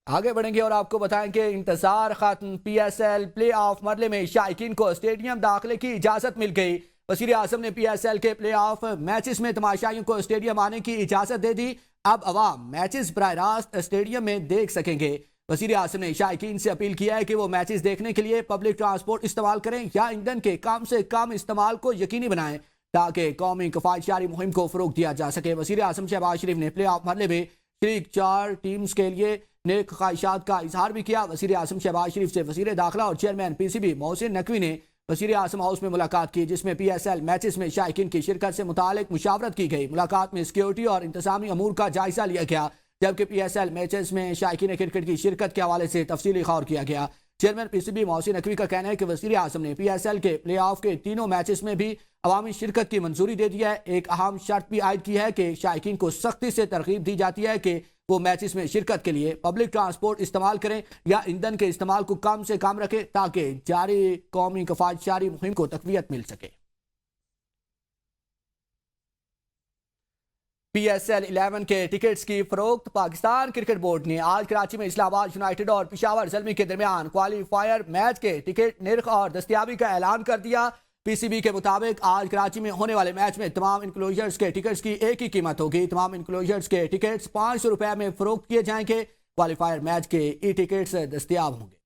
آگے بڑھیں گے اور آپ کو بتائیں کہ انتظار ختم، P S L play of مرحلے میں شائقین کو اسٹیڈیم داخلے کی اجازت مل گئی۔ وزیر اعظم نے پی ایس ایل کے پلے آف میچز میں تماشائیوں کو اسٹیڈیم آنے کی اجازت دے دی۔ اب عوام میچز براہ راست اسٹیڈیم میں دیکھ سکیں گے۔ وزیر اعظم نے شائقین سے اپیل کیا ہے کہ وہ میچز دیکھنے کے لیے پبلک ٹرانسپورٹ استعمال کریں یا ایندھن کے کم سے کم استعمال کو یقینی بنائیں تاکہ قومی کفایت جاری مہم کو فروغ دیا جا سکے۔ وزیر اعظم شہباز شریف نے پلے آف مرحلے میں شریک 4 ٹیمز کے لیے نیک خواہشات کا اظہار بھی کیا۔ وزیر اعظم شہباز شریف سے وزیر داخلہ اور chairman P C B Mohsin Naqvi نے وزیر اعظم ہاؤس میں ملاقات کی، جس میں پی ایس ایل میچز میں شائقین کی شرکت سے متعلق مشاورت کی گئی۔ ملاقات میں سیکیورٹی اور انتظامی امور کا جائزہ لیا گیا، جبکہ پی ایس ایل میچز میں شائقین کرکٹ کی شرکت کے حوالے سے تفصیلی غور کیا گیا۔ Chairman P C B Mohsin Naqvi کا کہنا ہے کہ وزیر اعظم نے پی ایس ایل کے پلے آف کے تینوں میچز میں بھی عوامی شرکت کی منظوری دے دی ہے۔ ایک اہم شرط بھی عائد کی ہے کہ شائقین کو سختی سے ترغیب دی جاتی ہے کہ وہ میچز میں شرکت کے لیے پبلک ٹرانسپورٹ استعمال کریں یا ایندھن کے استعمال کو کم سے کم رکھیں تاکہ جاری قومی کفایت جاری مہم کو تقویت مل سکے۔ پی ایس ایل 11 کے ٹکٹس کی فروخت۔ پاکستان کرکٹ بورڈ نے آج کراچی میں اسلام آباد یونائیٹڈ اور پشاور زلمی کے درمیان کوالیفائر میچ کے ٹکٹ نرخ اور دستیابی کا اعلان کر دیا۔ پی سی بی کے مطابق آج کراچی میں ہونے والے میچ میں تمام انکلوژرز کے ٹکٹس کی ایک ہی قیمت ہوگی۔ تمام انکلوژرز کے ٹکٹس 500 روپے میں فروخت کیے جائیں گے۔ کوالیفائر میچ کے ای ٹکٹس دستیاب ہوں گے۔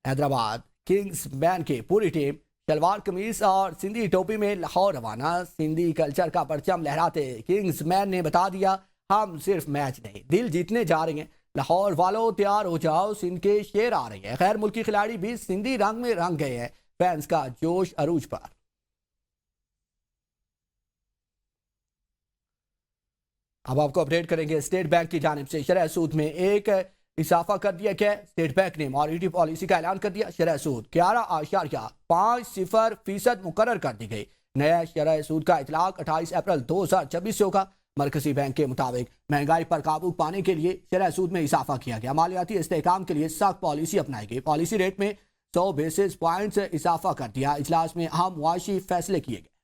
حیدرآباد کنگز مین کی پوری ٹیم شلوار قمیص اور سندھی ٹوپی میں لاہور روانہ۔ سندھی کلچر کا پرچم لہراتے کنگز مین نے بتا دیا، ہم صرف میچ نہیں دل جیتنے جا رہے ہیں۔ لاہور والوں تیار ہو جاؤ، سندھ کے شیر آ رہے ہیں۔ غیر ملکی کھلاڑی بھی سندھی رنگ میں رنگ گئے ہیں، فینس کا جوش عروج پر۔ اب آپ کو اپڈیٹ کریں گے اسٹیٹ بینک کی جانب سے شرح سود میں ایک اضافہ کر دیا گیا۔ اسٹیٹ بینک نے مانیٹری پالیسی کا اعلان کر دیا۔ شرح سود 11.50% مقرر کر دی گئی۔ نیا شرح سود کا اطلاق 28 اپریل 2026 سے ہوگا۔ مرکزی بینک کے مطابق مہنگائی پر قابو پانے کے لیے شرح سود میں اضافہ کیا گیا۔ مالیاتی استحکام کے لیے سخت پالیسی اپنائی گئی۔ پالیسی ریٹ میں 100 بیسس پوائنٹس اضافہ کر دیا۔ اجلاس میں اہم معاشی فیصلے کیے گئے۔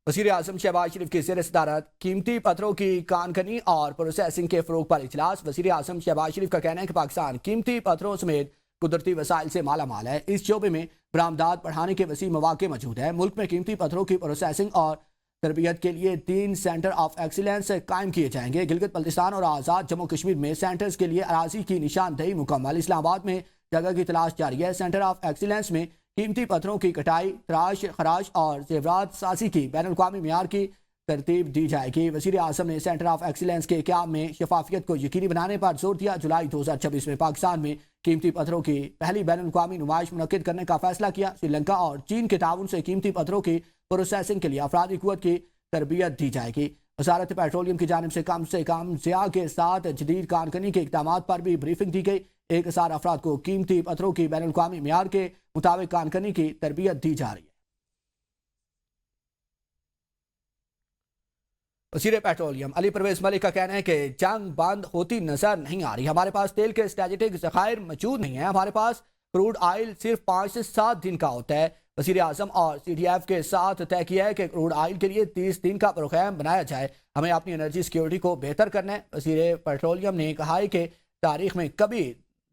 وزیر اعظم شہباز شریف کی زیر صدارت قیمتی پتھروں کی کان کنی اور پروسیسنگ کے فروغ پر اجلاس۔ وزیر اعظم شہباز شریف کا کہنا ہے کہ پاکستان قیمتی پتھروں سمیت قدرتی وسائل سے مالا مال ہے۔ اس شعبے میں برآمدات بڑھانے کے وسیع مواقع موجود ہیں۔ ملک میں قیمتی پتھروں کی پروسیسنگ اور تربیت کے لیے 3 سینٹر آف ایکسیلنس قائم کیے جائیں گے۔ گلگت بلتستان اور آزاد جموں کشمیر میں سینٹرز کے لیے اراضی کی نشاندہی مکمل۔ اسلام آباد میں جگہ کی تلاش جاری ہے۔ سینٹر آف ایکسیلنس میں قیمتی پتھروں کی کٹائی، تراش، خراش اور زیورات سازی کی بین الاقوامی معیار کی ترتیب دی جائے گی۔ وزیر اعظم نے سینٹر آف ایکسیلنس کے قیام میں شفافیت کو یقینی بنانے پر زور دیا۔ جولائی 2026 میں پاکستان میں قیمتی پتھروں کی پہلی بین الاقوامی نمائش منعقد کرنے کا فیصلہ کیا۔ سری لنکا اور چین کے تعاون سے قیمتی پتھروں کی پروسیسنگ کے لیے افرادی قوت کی تربیت دی جائے گی۔ وزارت پیٹرولیم کی جانب سے کم ضیاء کے ساتھ جدید کانکنی کے اقدامات پر بھی بریفنگ دی گئی۔ 1000 افراد کو قیمتی پتھروں کی بین الاقوامی معیار کے مطابق کانکنی کی تربیت دی جا رہی ہے۔ وزیر پیٹرولیم علی پرویز ملک کا کہنا ہے کہ جنگ بند ہوتی نظر نہیں آ رہی۔ ہمارے پاس تیل کے اسٹریٹجک ذخائر موجود نہیں ہیں۔ ہمارے پاس کروڈ آئل صرف 5 سے 7 دن کا ہوتا ہے۔ وزیر اعظم اور سی ڈی ایف کے ساتھ طے کیا ہے کہ کروڈ آئل کے لیے 30 دن کا پروگرام بنایا جائے۔ ہمیں اپنی انرجی سیکیورٹی کو بہتر کرنا ہے۔ وزیر پیٹرولیم نے کہا ہے کہ تاریخ میں کبھی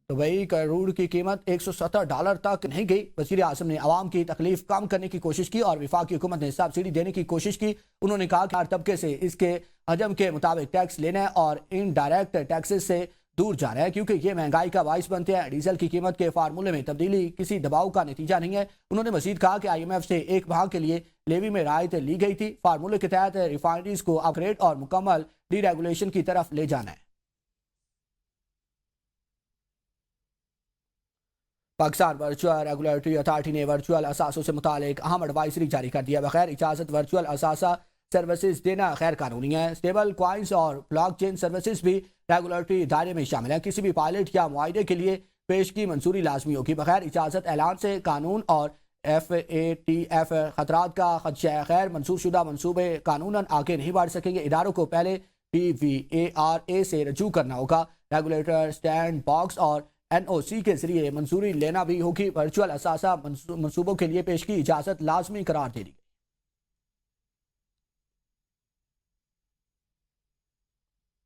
دبئی کروڑ کی قیمت $170 تک نہیں گئی۔ وزیر اعظم نے عوام کی تکلیف کم کرنے کی کوشش کی اور وفاقی حکومت نے سبسڈی دینے کی کوشش کی۔ انہوں نے کہا کہ ہر طبقے سے اس کے حجم کے مطابق ٹیکس لینا ہے اور ان ڈائریکٹ ٹیکسز سے دور جا رہا ہے کیونکہ یہ مہنگائی کا باعث بنتے ہیں۔ ڈیزل کی قیمت کے فارمولے میں تبدیلی کسی دباؤ کا نتیجہ نہیں ہے۔ انہوں نے مزید کہا کہ آئی ایم ایف سے 1 ماہ کے لیے لیوی میں رعایت لی گئی تھی۔ فارمولے کے تحت ریفائنریز کو اپ گریڈ اور مکمل ڈی ریگولیشن کی طرف لے جانا ہے۔ پاکستان ورچوئل ریگولیٹری اتھارٹی نے ورچوئل اثاثوں سے متعلق اہم ایڈوائزری جاری کر دیا۔ بغیر اجازت ورچوئل اثاثہ سروسز دینا غیر قانونی ہے۔ اسٹیبل کوائنز اور بلاک چین سروسز بھی ریگولیٹری دائرے میں شامل ہیں۔ کسی بھی پائلٹ یا معاہدے کے لیے پیشگی منظوری لازمی ہوگی۔ بغیر اجازت اعلان سے قانون اور FATF خطرات کا خدشہ ہے۔ غیر منظور شدہ منصوبے قانوناً آگے نہیں بڑھ سکیں گے۔ اداروں کو پہلے PVARA سے رجوع کرنا ہوگا۔ ریگولیٹر سٹینڈ باکس اور NOC کے ذریعے منظوری لینا بھی ہوگی۔ ورچوئل اثاثہ منصوبوں کے لیے پیشگی اجازت لازمی قرار دے دی گئی۔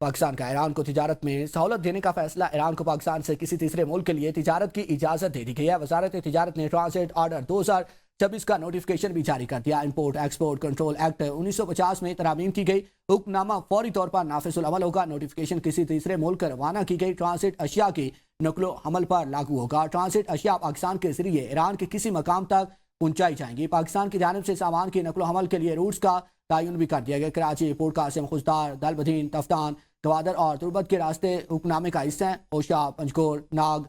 پاکستان کا ایران کو تجارت میں سہولت دینے کا فیصلہ. ایران کو پاکستان سے کسی تیسرے ملک کے لیے تجارت کی اجازت دے دی گئی ہے. وزارت تجارت نے ٹرانزٹ آرڈر 2026 کا نوٹیفکیشن بھی جاری کر دیا. امپورٹ ایکسپورٹ کنٹرول ایکٹ 1950 میں ترامیم کی گئی. حکم نامہ فوری طور پر نافذ العمل ہوگا. نوٹیفکیشن کسی تیسرے ملک روانہ کی گئی ٹرانزٹ اشیاء کی نقل و حمل پر لاگو ہوگا. ٹرانزٹ اشیاء پاکستان کے ذریعے ایران کے کسی مقام تک پہنچائی جائیں گی. پاکستان کی جانب سے سامان کی نقل و حمل کے لیے روٹس کا تعین بھی کر دیا گیا. کراچی، پورٹ قاسم، خوزدار، دل بدین، تفتان، گوادر اور تربت کے راستے حکم نامے کا حصہ ہیں. اوشا، پنجگور، ناگ،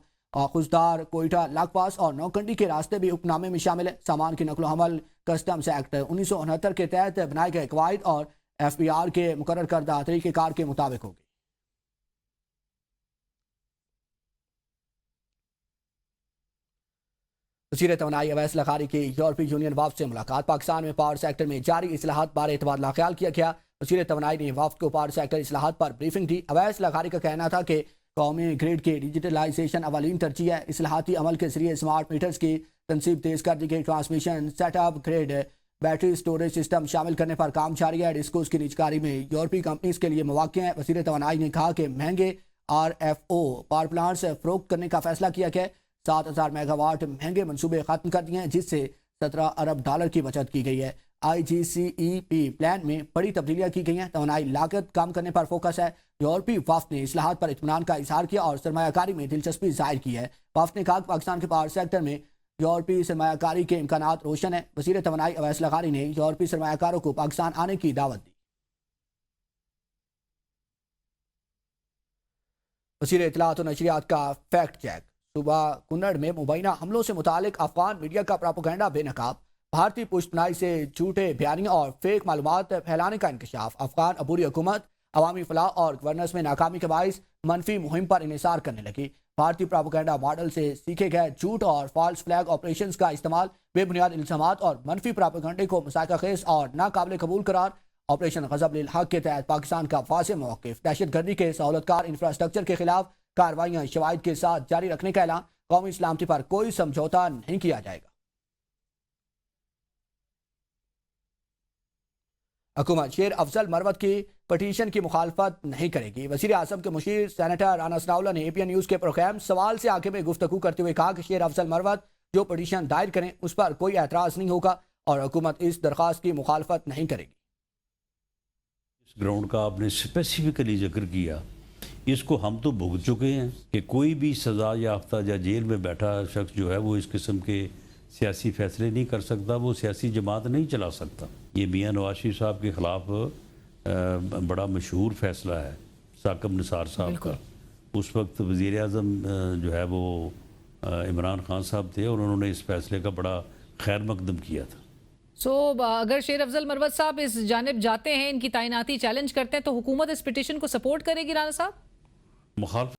خوزدار، کوئٹہ، لاکپاس اور نوکنڈی کے راستے بھی حکم نامے میں شامل ہیں. سامان کی نقل و حمل کسٹمز ایکٹ 1969 کے تحت بنائے گئے قواعد اور FBR کے مقرر کردہ طریقہ کار کے مطابق ہوگی. وزیر توانائی اویس لغاری کی یورپی یونین وفد سے ملاقات. پاکستان میں پاور سیکٹر میں جاری اصلاحات بارے تبادلہ خیال کیا گیا. وزیر توانائی نے وفد کو پاور سیکٹر اصلاحات پر بریفنگ دی. اویس لغاری کا کہنا تھا کہ قومی گریڈ کی ڈیجیٹلائزیشن اولین ترجیح ہے. اصلاحاتی عمل کے ذریعے اسمارٹ میٹرز کی تنصیب تیز کر دی گئی. Transmission set up grid battery storage system شامل کرنے پر کام جاری ہے. ڈسکوز کی نجکاری میں یورپی کمپنیز کے لیے مواقع ہیں. وزیر توانائی نے کہا کہ مہنگے RFO پاور پلانٹس فروخت کرنے کا فیصلہ کیا گیا. 7,000 میگا واٹ مہنگے منصوبے ختم کر دیے ہیں جس سے $17 ارب کی بچت کی گئی ہے. IGCEP پلان میں بڑی تبدیلیاں کی گئی ہیں. توانائی لاگت کم کرنے پر فوکس ہے. یورپی وفد نے اصلاحات پر اطمینان کا اظہار کیا اور سرمایہ کاری میں دلچسپی ظاہر کی ہے. وفد نے کہا کہ پاکستان کے پاور سیکٹر میں یورپی سرمایہ کاری کے امکانات روشن ہیں. وزیر توانائی اویس لغاری نے یورپی سرمایہ کاروں کو پاکستان آنے کی دعوت دی. وزیر اطلاعات و نشریات کا فیکٹ چیک. صوبہ کنڑ میں مبینہ حملوں سے متعلق افغان میڈیا کا پراپوگنڈا بے نقاب. بھارتی پشت پناہی سے جھوٹے بیانیوں اور فیک معلومات پھیلانے کا انکشاف. افغان عبوری حکومت عوامی فلاح اور گورننس میں ناکامی کے باعث منفی مہم پر انحصار کرنے لگی. بھارتی پراپوگنڈا ماڈل سے سیکھے گئے جھوٹ اور فالس فلیگ آپریشنز کا استعمال بے بنیاد الزامات اور منفی پراپوگنڈے کو مسائقہ خیز اور ناقابل قبول قرار. آپریشن غضب للحق کے تحت پاکستان کا واضح موقف. دہشت گردی کے سہولت کار انفراسٹرکچر کے خلاف کارروائیاں شواہد کے ساتھ جاری رکھنے کا اعلان. قومی سلامتی پر کوئی سمجھوتا نہیں کیا جائے گا. حکومت شیر افضل مروت کی پٹیشن کی مخالفت نہیں کرے گی. وزیر اعظم کے مشیر سینیٹر رانا ثناءاللہ نے APN نیوز کے پروگرام سوال سے آگے میں گفتگو کرتے ہوئے کہا کہ شیر افضل مروت جو پٹیشن دائر کریں اس پر کوئی اعتراض نہیں ہوگا اور حکومت اس درخواست کی مخالفت نہیں کرے گی. اس گراؤنڈ کا آپ نے اسپیسیفکلی ذکر کیا. اس کو ہم تو بھگت چکے ہیں کہ کوئی بھی سزا یافتہ یا جیل میں بیٹھا شخص جو ہے وہ اس قسم کے سیاسی فیصلے نہیں کر سکتا. وہ سیاسی جماعت نہیں چلا سکتا. یہ میاں نواز شریف صاحب کے خلاف بڑا مشہور فیصلہ ہے ثاقب نثار صاحب کا. اس وقت وزیر اعظم جو ہے وہ عمران خان صاحب تھے اور انہوں نے اس فیصلے کا بڑا خیر مقدم کیا تھا. اگر شیر افضل مروت صاحب اس جانب جاتے ہیں، ان کی تعیناتی چیلنج کرتے ہیں، تو حکومت اس پٹیشن کو سپورٹ کرے گی رانا صاحب؟ مخالف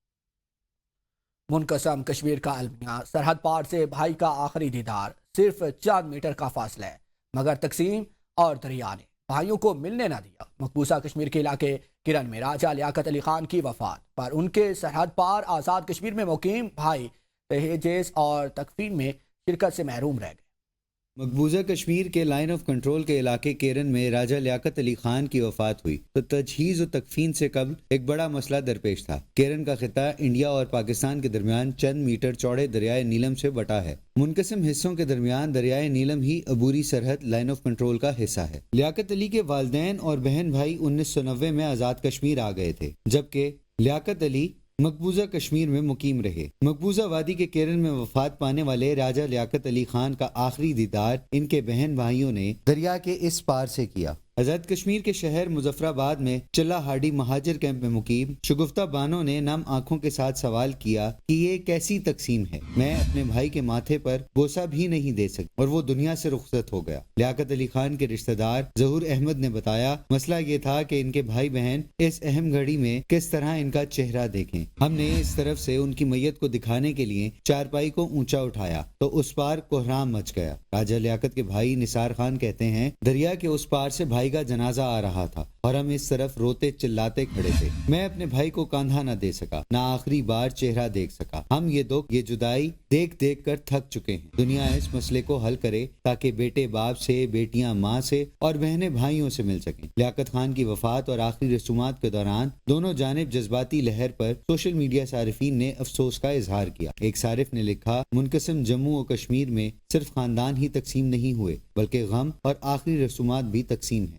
منقسم کشمیر کا المیہ. سرحد پار سے بھائی کا آخری دیدار. صرف 4 میٹر کا فاصلہ ہے مگر تقسیم اور دریا نے بھائیوں کو ملنے نہ دیا. مقبوضہ کشمیر کے علاقے کرن میں راجہ لیاقت علی خان کی وفات پر ان کے سرحد پار آزاد کشمیر میں مقیم بھائی تہجیز اور تکفین میں شرکت سے محروم رہ گئے. مقبوضہ کشمیر کے لائن آف کنٹرول کے علاقے کیرن میں راجہ لیاقت علی خان کی وفات ہوئی تو تجہیز و تکفین سے قبل ایک بڑا مسئلہ درپیش تھا. کیرن کا خطہ انڈیا اور پاکستان کے درمیان چند میٹر چوڑے دریائے نیلم سے بٹا ہے. منقسم حصوں کے درمیان دریائے نیلم ہی عبوری سرحد لائن آف کنٹرول کا حصہ ہے. لیاقت علی کے والدین اور بہن بھائی 1990 میں آزاد کشمیر آ گئے تھے جبکہ لیاقت علی مقبوضہ کشمیر میں مقیم رہے. مقبوضہ وادی کے کیرن میں وفات پانے والے راجہ لیاقت علی خان کا آخری دیدار ان کے بہن بھائیوں نے دریا کے اس پار سے کیا. آزاد کشمیر کے شہر مظفر آباد میں چلہ ہاڈی مہاجر کیمپ میں مقیم شگفتہ بانو نے نم آنکھوں کے ساتھ سوال کیا کہ یہ کیسی تقسیم ہے. میں اپنے بھائی کے ماتھے پر بوسہ بھی نہیں دے سکتی اور وہ دنیا سے رخصت ہو گیا. لیاقت علی خان کے رشتہ دار ظہور احمد نے بتایا مسئلہ یہ تھا کہ ان کے بھائی بہن اس اہم گھڑی میں کس طرح ان کا چہرہ دیکھیں. ہم نے اس طرف سے ان کی میت کو دکھانے کے لیے چارپائی کو اونچا اٹھایا تو اس پار کوہرام مچ گیا. راجہ لیاقت کے بھائی نثار خان کہتے ہیں دریا کے اس پار سے بھائی بھائی کا جنازہ آ رہا تھا اور ہم اس طرف روتے چلاتے کھڑے تھے. میں اپنے بھائی کو کاندھا نہ دے سکا, نہ آخری بار چہرہ دیکھ سکا. ہم یہ دکھ, یہ جدائی دیکھ دیکھ کر تھک چکے ہیں. دنیا اس مسئلے کو حل کرے تاکہ بیٹے باپ سے, بیٹیاں ماں سے اور بہنیں بھائیوں سے مل سکیں. لیاقت خان کی وفات اور آخری رسومات کے دوران دونوں جانب جذباتی لہر پر سوشل میڈیا صارفین نے افسوس کا اظہار کیا. ایک صارف نے لکھا, منقسم جموں و کشمیر میں صرف خاندان ہی تقسیم نہیں ہوئے بلکہ غم اور آخری رسومات بھی تقسیم ہیں.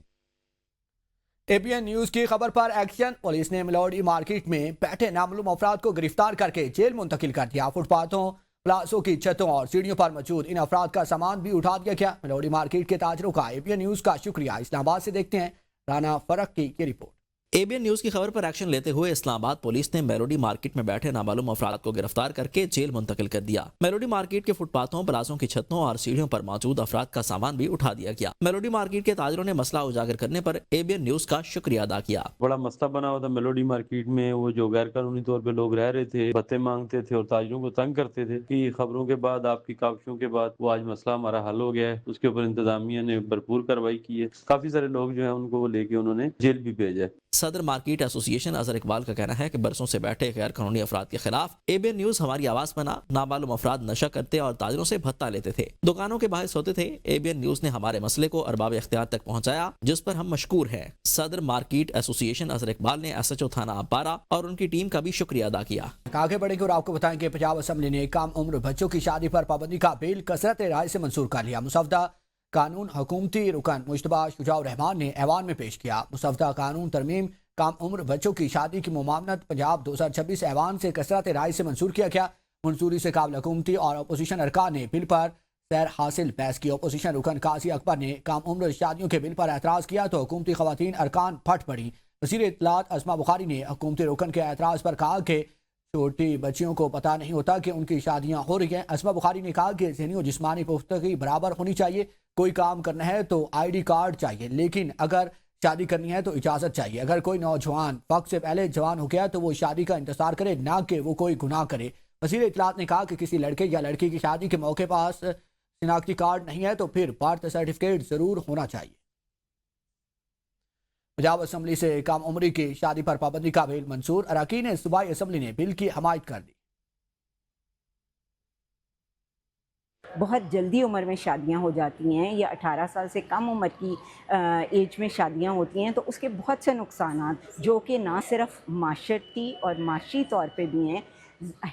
اے پی این نیوز کی خبر پر ایکشن. پولیس نے ملوڈی مارکیٹ میں بیٹھے نامعلوم افراد کو گرفتار کر کے جیل منتقل کر دیا. فٹ پاتھوں, پلازوں کی چھتوں اور سیڑھیوں پر موجود ان افراد کا سامان بھی اٹھا دیا گیا. ملوڈی مارکیٹ کے تاجروں کا اے پی این نیوز کا شکریہ. اسلام آباد سے دیکھتے ہیں رانا فرق کی یہ report. A B N news کی خبر پر ایکشن لیتے ہوئے اسلام آباد پولیس نے میلوڈی مارکیٹ میں بیٹھے نامعلوم افراد کو گرفتار کر کے جیل منتقل کر دیا. میلوڈی مارکیٹ کے فٹ پاتھوں, پلازوں کی چھتوں اور سیڑھیوں پر موجود افراد کا سامان بھی اٹھا دیا گیا. میلوڈی مارکیٹ کے تاجروں نے مسئلہ اجاگر کرنے پر اے بی این نیوز کا شکریہ ادا کیا. بڑا مسئلہ بنا ہوا تھا میلوڈی مارکیٹ میں. وہ جو غیر قانونی طور پہ لوگ رہ رہے تھے, بھتے مانگتے تھے اور تاجروں کو تنگ کرتے تھے, کی خبروں کے بعد, آپ کی کاوشوں کے بعد وہ آج مسئلہ ہمارا حل ہو گیا ہے. اس کے اوپر انتظامیہ نے بھرپور کارروائی کی ہے. کافی سارے لوگ جو ہیں ان کو وہ لے کے انہوں نے جیل بھی بھیجا ہے. صدر مارکیٹ ایسوسی ایشن اظہر اقبال کا کہنا ہے کہ برسوں سے بیٹھے غیر قانونی افراد کے خلاف اے بی این نیوز ہماری آواز بنا. نامعلوم افراد نشہ کرتے اور تاجروں سے بھتہ لیتے تھے, دکانوں کے باہر سوتے تھے. اے بی این نیوز نے ہمارے مسئلے کو ارباب اختیار تک پہنچایا, جس پر ہم مشکور ہیں. صدر مارکیٹ ایسوسی ایشن اظہر اقبال نے ایس ایچ او تھانہ امپارہ اور ان کی ٹیم کا بھی شکریہ ادا کیا. آگے بڑھیں گے اور آپ کو بتائیں کہ پنجاب اسمبلی نے کم عمر بچوں کی شادی پر پابندی کا بل کثرت رائے سے منظور کر لیا. مسودہ قانون حکومتی رکن مجتبیٰ شجاع الرحمان نے ایوان میں پیش کیا. مسودہ قانون ترمیم کم عمر بچوں کی شادی کی ممانعت پنجاب 2026 ایوان سے کثرت رائے سے منظور کیا گیا. منظوری سے قابل حکومتی اور اپوزیشن ارکان نے بل پر سیر حاصل بحث کی. اپوزیشن رکن قاضی اکبر نے کم عمر شادیوں کے بل پر اعتراض کیا تو حکومتی خواتین ارکان پھٹ پڑی. وزیر اطلاعات اسما بخاری نے حکومتی رکن کے اعتراض پر کہا کہ چھوٹی بچیوں کو پتہ نہیں ہوتا کہ ان کی شادیاں ہو رہی ہیں. اسما بخاری نے کہا کہ ذہنی و جسمانی پختگی برابر ہونی چاہیے. کوئی کام کرنا ہے تو آئی ڈی کارڈ چاہیے, لیکن اگر شادی کرنی ہے تو اجازت چاہیے. اگر کوئی نوجوان وقت سے پہلے جوان ہو گیا تو وہ شادی کا انتظار کرے, نہ کہ وہ کوئی گناہ کرے. وزیر اطلاعات نے کہا کہ کسی لڑکے یا لڑکی کی شادی کے موقع پاس شناختی کارڈ نہیں ہے تو پھر برتھ سرٹیفکیٹ ضرور ہونا چاہیے. پنجاب اسمبلی سے کم عمری کی شادی پر پابندی کا بل منظور. اراکین صوبائی اسمبلی نے بل کی حمایت کر دی. بہت جلدی عمر میں شادیاں ہو جاتی ہیں یا 18 سال سے کم عمر کی ایج میں شادیاں ہوتی ہیں تو اس کے بہت سے نقصانات جو کہ نہ صرف معاشرتی اور معاشی طور پہ بھی ہیں,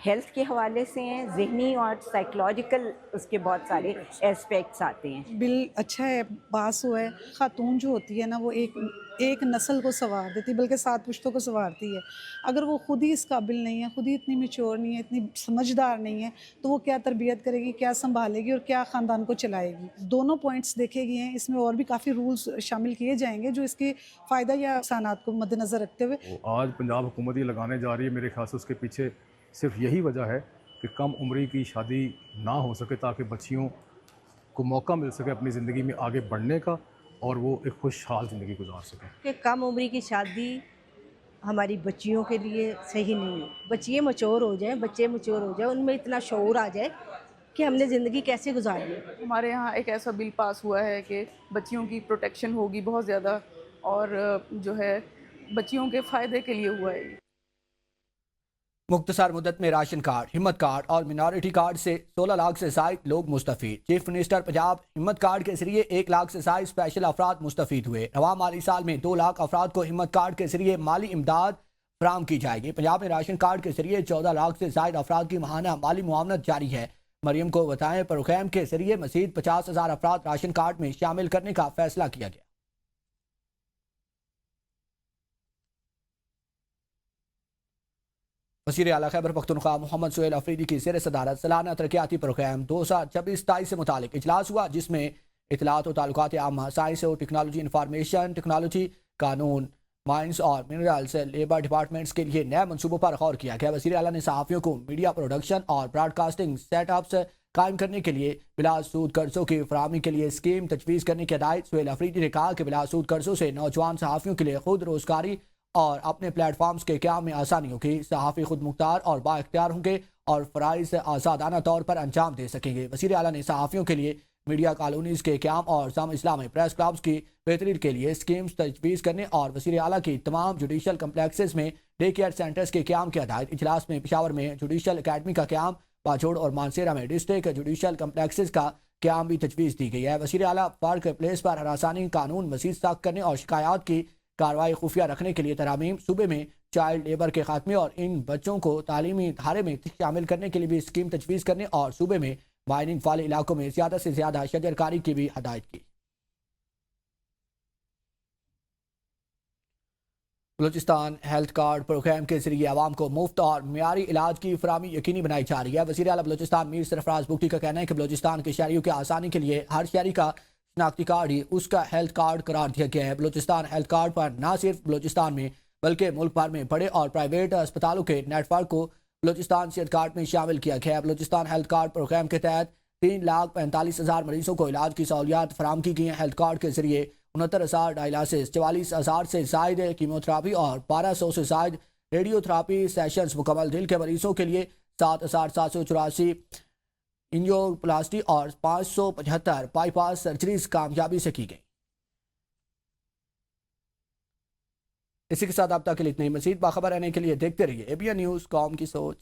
ہیلتھ کے حوالے سے ہیں, ذہنی اور سائیکلوجیکل اس کے بہت سارے اسپیکٹس آتے ہیں. بل اچھا ہے, پاس ہوا ہے. خاتون جو ہوتی ہے نا وہ ایک نسل کو سنوار دیتی, بلکہ 7 پشتوں کو سنوارتی ہے. اگر وہ خود ہی اس قابل نہیں ہے, خود ہی اتنی میچور نہیں ہے, اتنی سمجھدار نہیں ہے, تو وہ کیا تربیت کرے گی, کیا سنبھالے گی اور کیا خاندان کو چلائے گی. دونوں پوائنٹس دیکھے گئے ہیں. اس میں اور بھی کافی رولز شامل کیے جائیں گے جو اس کے فائدہ یا نقصانات کو مد نظر رکھتے ہوئے. آج پنجاب حکومت یہ لگانے جا رہی ہے, میرے خیال سے اس کے پیچھے صرف یہی وجہ ہے کہ کم عمری کی شادی نہ ہو سکے تاکہ بچیوں کو موقع مل سکے اپنی زندگی میں آگے بڑھنے کا اور وہ ایک خوشحال زندگی گزار سکیں. کہ کم عمری کی شادی ہماری بچیوں کے لیے صحیح نہیں ہے. بچیاں میچور ہو جائیں, بچے میچور ہو جائیں, ان میں اتنا شعور آ جائے کہ ہم نے زندگی کیسے گزارنی ہے. ہمارے یہاں ایک ایسا بل پاس ہوا ہے کہ بچیوں کی پروٹیکشن ہوگی بہت زیادہ, اور جو ہے بچیوں کے فائدے کے لیے ہوا ہے. مختصر مدت میں راشن کارڈ, ہمت کارڈ اور منارٹی کارڈ سے 16 لاکھ سے زائد لوگ مستفید. چیف منسٹر پنجاب ہمت کارڈ کے ذریعے 1 لاکھ سے زائد اسپیشل افراد مستفید ہوئے. رواں مالی سال میں 2 لاکھ افراد کو ہمت کارڈ کے ذریعے مالی امداد فراہم کی جائے گی. پنجاب میں راشن کارڈ کے ذریعے 14 لاکھ سے زائد افراد کی ماہانہ مالی معاونت جاری ہے. مریم کو بتائیں پروگرام کے ذریعے مزید 50,000 افراد راشن کارڈ میں شامل کرنے کا فیصلہ کیا گیا. وزیر اعلیٰ خیبر پختونخوا محمد سہیل افریدی کی زیر صدارت سالانہ ترقیاتی پروگرام 2026-27 سے متعلق اجلاس ہوا, جس میں اطلاعات و تعلقات عامہ, سائنس و ٹیکنالوجی, انفارمیشن ٹیکنالوجی, قانون, مائنز اور منرلز, لیبر ڈپارٹمنٹس کے لیے نئے منصوبوں پر غور کیا گیا. وزیر اعلیٰ نے صحافیوں کو میڈیا پروڈکشن اور براڈ کاسٹنگ سیٹ اپس قائم کرنے کے لیے بلا سود قرضوں کی فراہمی کے لیے اسکیم تجویز کرنے کی ہدایت. سہیل افریدی نے کہا کہ بلا سود قرضوں سے نوجوان صحافیوں کے لیے خود روزگاری اور اپنے پلیٹ فارمز کے قیام میں آسانی ہوگی. صحافی خود مختار اور با اختیار ہوں گے اور فرائض آزادانہ طور پر انجام دے سکیں گے. وزیر اعلیٰ نے صحافیوں کے لیے میڈیا کالونیز کے قیام اور سم اسلامی پریس کلبز کی بہتری کے لیے اسکیمز تجویز کرنے اور وزیر اعلیٰ کی تمام جوڈیشل کمپلیکسز میں ڈے کیئر سینٹرز کے قیام کی ہدایت. اجلاس میں پشاور میں جوڈیشل اکیڈمی کا قیام، باجوڑ اور مانسیرہ میں ڈسٹرکٹ جوڈیشل کمپلیکسز کا قیام بھی تجویز دی گئی ہے. وزیر اعلیٰ ورک پلیس پر ہراسانی قانون مزید سخت کرنے اور شکایات کی کارروائی خفیہ رکھنے کے لیے ترامیم، صوبے میں چائلڈ لیبر کے خاتمے اور ان بچوں کو تعلیمی ادارے میں شامل کرنے کے لیے بھی اسکیم تجویز کرنے اور صوبے میں مائننگ والے علاقوں میں زیادہ سے زیادہ شجر کاری کی بھی ہدایت کی. بلوچستان ہیلتھ کارڈ پروگرام کے ذریعے عوام کو مفت اور معیاری علاج کی فراہمی یقینی بنائی جا رہی ہے. وزیر اعلیٰ بلوچستان میر سرفراز بگٹی کا کہنا ہے کہ بلوچستان کے شہریوں کی آسانی کے لیے ہر شہری کا شناختی کارڈ ہی اس کا ہیلتھ کارڈ قرار دیا گیا ہے. بلوچستان ہیلتھ کارڈ پر نہ صرف بلوچستان میں بلکہ ملک بھر میں بڑے اور پرائیویٹ اسپتالوں کے نیٹ ورک کو بلوچستان صحت کارڈ میں شامل کیا گیا ہے. بلوچستان ہیلتھ کارڈ پروگرام کے تحت 3,45,000 مریضوں کو علاج کی سہولیات فراہم کی گئی ہیں. ہیلتھ کارڈ کے ذریعے 69,000 ڈائلاسس، 44,000 سے زائد کیموتھراپی اور 1,200 سے زائد ریڈیو تھراپی سیشنز مکمل. دل کے مریضوں کے لیے 7,784 انجیوپلاسٹی اور 575 بائی پاس سرجریز کامیابی سے کی گئی. اسی کے ساتھ اب تک کے لیے اتنے. مزید باخبر رہنے کے لیے دیکھتے رہیے ABN نیوز، قوم کی سوچ.